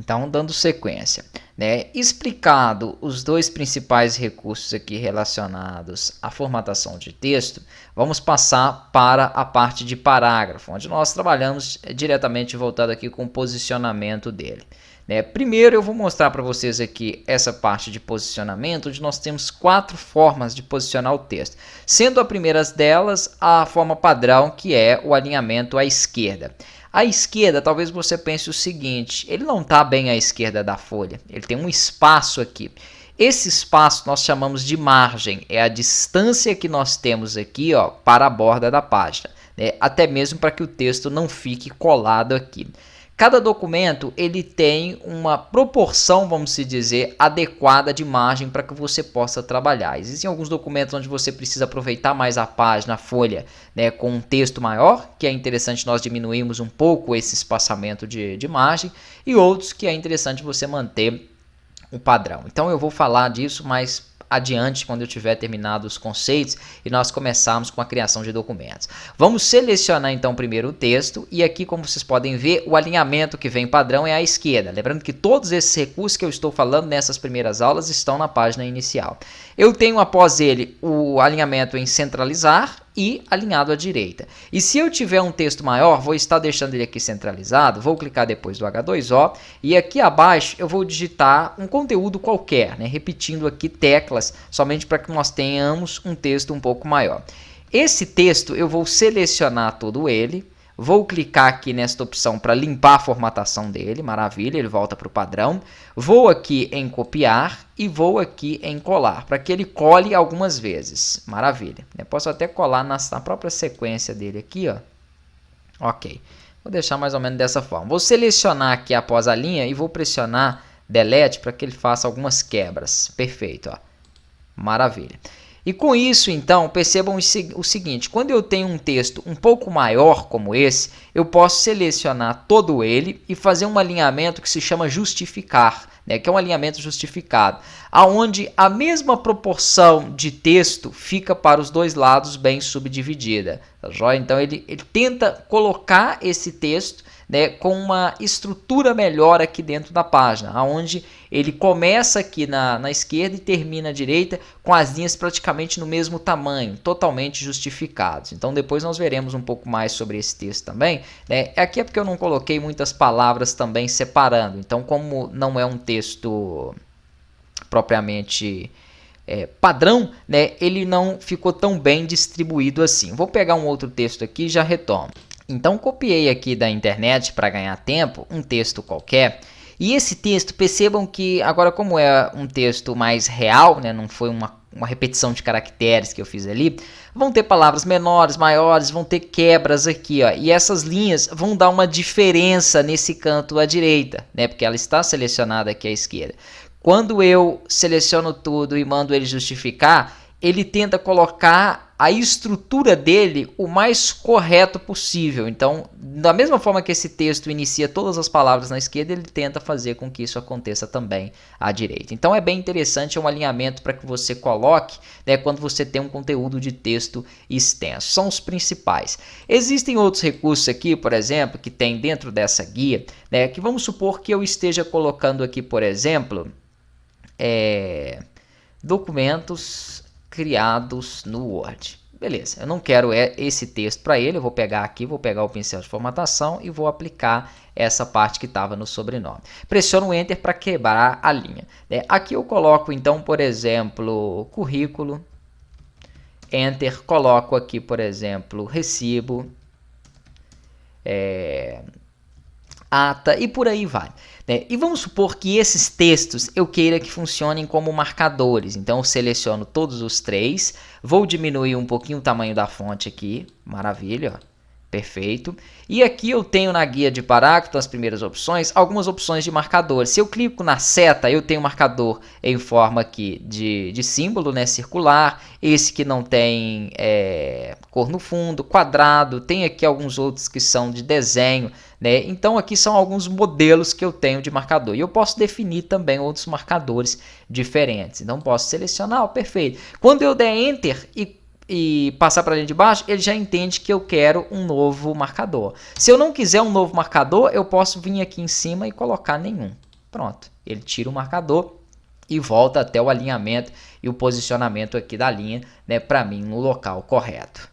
Então, dando sequência, né? Explicado os dois principais recursos aqui relacionados à formatação de texto, vamos passar para a parte de parágrafo, onde nós trabalhamos diretamente voltado aqui com o posicionamento dele. Né? Primeiro eu vou mostrar para vocês aqui essa parte de posicionamento, onde nós temos 4 formas de posicionar o texto, sendo a primeira delas a forma padrão, que é o alinhamento à esquerda. À esquerda, talvez você pense o seguinte, ele não está bem à esquerda da folha, ele tem um espaço aqui. Esse espaço nós chamamos de margem, é a distância que nós temos aqui, ó, para a borda da página, né? Até mesmo para que o texto não fique colado aqui. Cada documento ele tem uma proporção, vamos se dizer, adequada de margem para que você possa trabalhar. Existem alguns documentos onde você precisa aproveitar mais a página, a folha, né, com um texto maior, que é interessante nós diminuirmos um pouco esse espaçamento de margem, e outros que é interessante você manter o padrão. Então eu vou falar disso mais adiante, quando eu tiver terminado os conceitos e nós começarmos com a criação de documentos. Vamos selecionar então primeiro o texto, e aqui, como vocês podem ver, o alinhamento que vem padrão é à esquerda. Lembrando que todos esses recursos que eu estou falando nessas primeiras aulas estão na página inicial. Eu tenho após ele o alinhamento em centralizar e alinhado à direita. E se eu tiver um texto maior, vou estar deixando ele aqui centralizado, vou clicar depois do H2O, e aqui abaixo eu vou digitar um conteúdo qualquer, né, repetindo aqui teclas, somente para que nós tenhamos um texto um pouco maior. Esse texto eu vou selecionar todo ele, vou clicar aqui nesta opção para limpar a formatação dele, maravilha, ele volta para o padrão. Vou aqui em copiar e vou aqui em colar, para que ele cole algumas vezes, maravilha. Eu posso até colar na própria sequência dele aqui, ó. Ok, vou deixar mais ou menos dessa forma. Vou selecionar aqui após a linha e vou pressionar Delete para que ele faça algumas quebras, perfeito, ó. Maravilha. E com isso, então, percebam o seguinte, quando eu tenho um texto um pouco maior como esse, eu posso selecionar todo ele e fazer um alinhamento que se chama justificar, né, que é um alinhamento justificado, aonde a mesma proporção de texto fica para os dois lados bem subdividida. Tá joia? Então, ele tenta colocar esse texto, né, com uma estrutura melhor aqui dentro da página, onde ele começa aqui na esquerda e termina à direita com as linhas praticamente no mesmo tamanho, totalmente justificados. Então depois nós veremos um pouco mais sobre esse texto também, né? Aqui é porque eu não coloquei muitas palavras também separando, então como não é um texto propriamente padrão, né, ele não ficou tão bem distribuído assim. Vou pegar um outro texto aqui e já retomo. Então copiei aqui da internet para ganhar tempo um texto qualquer, e esse texto, percebam que agora, como é um texto mais real, né, não foi uma repetição de caracteres que eu fiz ali, vão ter palavras menores, maiores, vão ter quebras aqui, ó, e essas linhas vão dar uma diferença nesse canto à direita, né, porque ela está selecionada aqui à esquerda. Quando eu seleciono tudo e mando ele justificar, ele tenta colocar a estrutura dele o mais correto possível. Então, da mesma forma que esse texto inicia todas as palavras na esquerda, ele tenta fazer com que isso aconteça também à direita. Então, é bem interessante, é um alinhamento para que você coloque, né, quando você tem um conteúdo de texto extenso. São os principais. Existem outros recursos aqui, por exemplo, que tem dentro dessa guia, né, que vamos supor que eu esteja colocando aqui, por exemplo, documentos criados no Word. Beleza, eu não quero esse texto para ele, eu vou pegar aqui, vou pegar o pincel de formatação e vou aplicar essa parte que estava no sobrenome. Pressiono o Enter para quebrar a linha. Aqui eu coloco então, por exemplo, currículo, Enter, coloco aqui, por exemplo, recibo, ata e por aí vai. E vamos supor que esses textos eu queira que funcionem como marcadores. Então eu seleciono todos os 3, vou diminuir um pouquinho o tamanho da fonte aqui, maravilha, ó. Perfeito. E aqui eu tenho na guia de parágrafo, nas primeiras opções, algumas opções de marcadores. Se eu clico na seta, eu tenho um marcador em forma aqui de símbolo, né, circular. Esse que não tem cor no fundo, quadrado. Tem aqui alguns outros que são de desenho, né? Então aqui são alguns modelos que eu tenho de marcador. E eu posso definir também outros marcadores diferentes. Então posso selecionar, perfeito. Quando eu der Enter e passar para a linha de baixo, ele já entende que eu quero um novo marcador. Se eu não quiser um novo marcador, eu posso vir aqui em cima e colocar nenhum. Pronto, ele tira o marcador e volta até o alinhamento e o posicionamento aqui da linha, né, para mim no local correto.